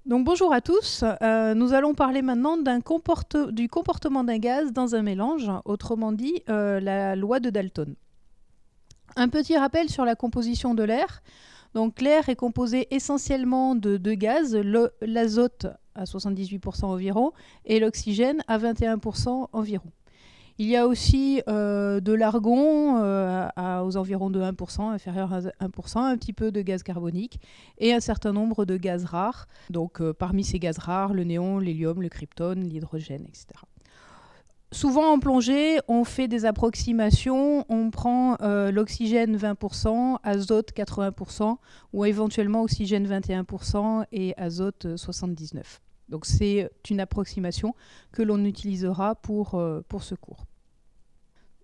Donc bonjour à tous, nous allons parler maintenant du comportement d'un gaz dans un mélange, autrement dit la loi de Dalton. Un petit rappel sur la composition de l'air. Donc l'air est composé essentiellement de deux gaz, l'azote à 78% environ et l'oxygène à 21% environ. Il y a aussi de l'argon aux environs de 1%, inférieur à 1%, un petit peu de gaz carbonique et un certain nombre de gaz rares. Donc parmi ces gaz rares, le néon, l'hélium, le kryptone, l'hydrogène, etc. Souvent en plongée, on fait des approximations, on prend l'oxygène 20%, azote 80% ou éventuellement oxygène 21% et azote 79%. Donc c'est une approximation que l'on utilisera pour ce cours.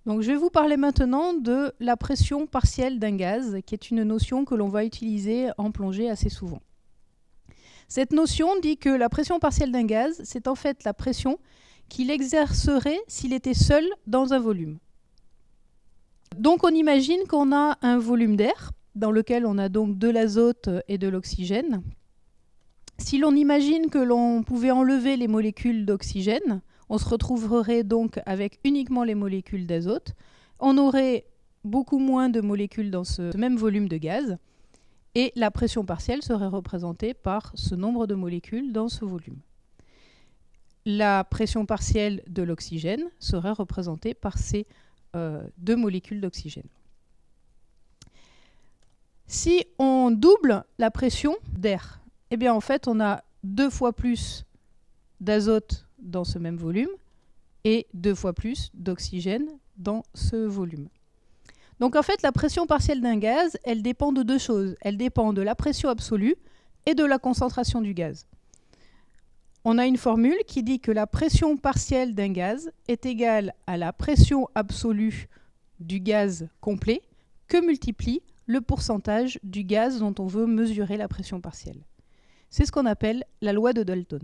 Donc je vais vous parler maintenant de la pression partielle d'un gaz, qui est une notion que l'on va utiliser en plongée assez souvent. Cette notion dit que la pression partielle d'un gaz, c'est en fait la pression qu'il exercerait s'il était seul dans un volume. Donc on imagine qu'on a un volume d'air, dans lequel on a donc de l'azote et de l'oxygène. Si l'on imagine que l'on pouvait enlever les molécules d'oxygène, on se retrouverait donc avec uniquement les molécules d'azote. On aurait beaucoup moins de molécules dans ce même volume de gaz et la pression partielle serait représentée par ce nombre de molécules dans ce volume. La pression partielle de l'oxygène serait représentée par ces deux molécules d'oxygène. Si on double la pression d'air, eh bien en fait on a 2 fois plus d'azote dans ce même volume et 2 fois plus d'oxygène dans ce volume. Donc en fait la pression partielle d'un gaz, elle dépend de deux choses. Elle dépend de la pression absolue et de la concentration du gaz. On a une formule qui dit que la pression partielle d'un gaz est égale à la pression absolue du gaz complet que multiplie le pourcentage du gaz dont on veut mesurer la pression partielle. C'est ce qu'on appelle la loi de Dalton.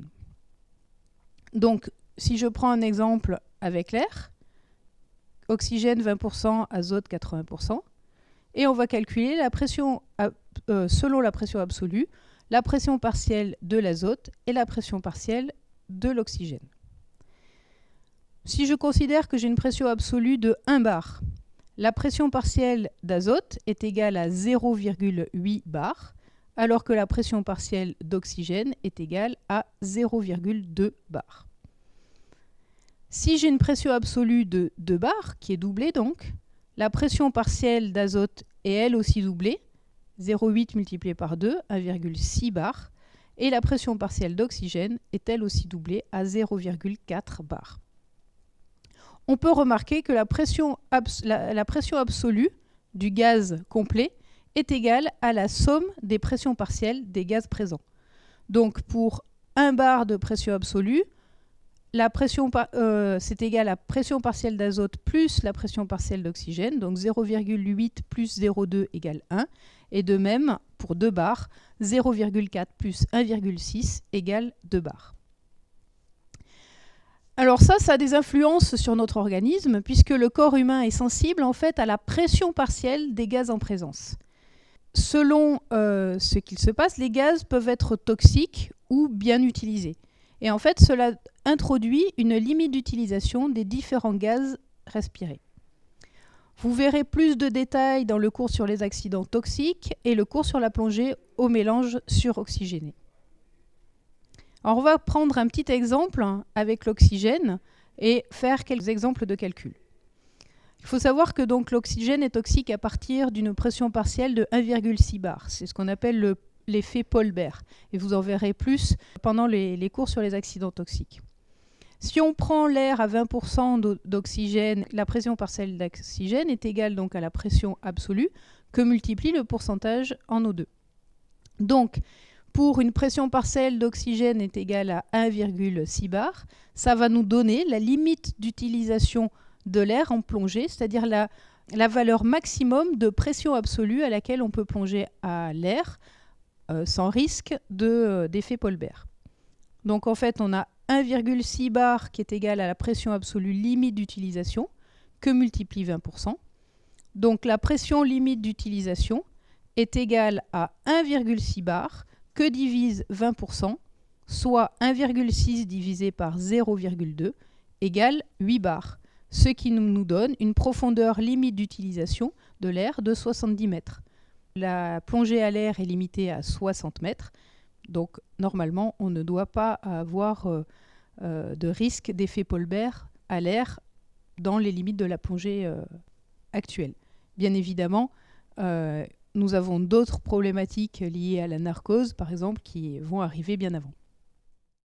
Donc, si je prends un exemple avec l'air, oxygène 20%, azote 80%, et on va calculer la pression selon la pression absolue, la pression partielle de l'azote et la pression partielle de l'oxygène. Si je considère que j'ai une pression absolue de 1 bar, la pression partielle d'azote est égale à 0,8 bar, alors que la pression partielle d'oxygène est égale à 0,2 bar. Si j'ai une pression absolue de 2 bar, qui est doublée donc, la pression partielle d'azote est elle aussi doublée, 0,8 multiplié par 2, 1,6 bar, et la pression partielle d'oxygène est elle aussi doublée à 0,4 bar. On peut remarquer que la pression absolue du gaz complet est égale à la somme des pressions partielles des gaz présents. Donc pour 1 bar de pression absolue, c'est égal à la pression partielle d'azote plus la pression partielle d'oxygène, donc 0,8 plus 0,2 égale 1. Et de même, pour 2 bars, 0,4 plus 1,6 égale 2 bars. Alors ça a des influences sur notre organisme, puisque le corps humain est sensible en fait à la pression partielle des gaz en présence. Selon ce qu'il se passe, les gaz peuvent être toxiques ou bien utilisés. Et en fait, cela introduit une limite d'utilisation des différents gaz respirés. Vous verrez plus de détails dans le cours sur les accidents toxiques et le cours sur la plongée au mélange suroxygéné. Alors on va prendre un petit exemple avec l'oxygène et faire quelques exemples de calcul. Il faut savoir que donc l'oxygène est toxique à partir d'une pression partielle de 1,6 bar. C'est ce qu'on appelle l'effet Paul-Bert. Et vous en verrez plus pendant les cours sur les accidents toxiques. Si on prend l'air à 20% d'oxygène, la pression partielle d'oxygène est égale donc à la pression absolue que multiplie le pourcentage en O2. Donc, pour une pression partielle d'oxygène est égale à 1,6 bar, ça va nous donner la limite d'utilisation de l'air en plongée, c'est-à-dire la valeur maximum de pression absolue à laquelle on peut plonger à l'air sans risque d'effet Paul-Bert. Donc en fait, on a 1,6 bar qui est égal à la pression absolue limite d'utilisation que multiplie 20%. Donc la pression limite d'utilisation est égale à 1,6 bar que divise 20% soit 1,6 divisé par 0,2 égale 8 bars, ce qui nous donne une profondeur limite d'utilisation de l'air de 70 mètres. La plongée à l'air est limitée à 60 mètres, donc normalement on ne doit pas avoir de risque d'effet Polbert à l'air dans les limites de la plongée actuelle. Bien évidemment, nous avons d'autres problématiques liées à la narcose, par exemple, qui vont arriver bien avant.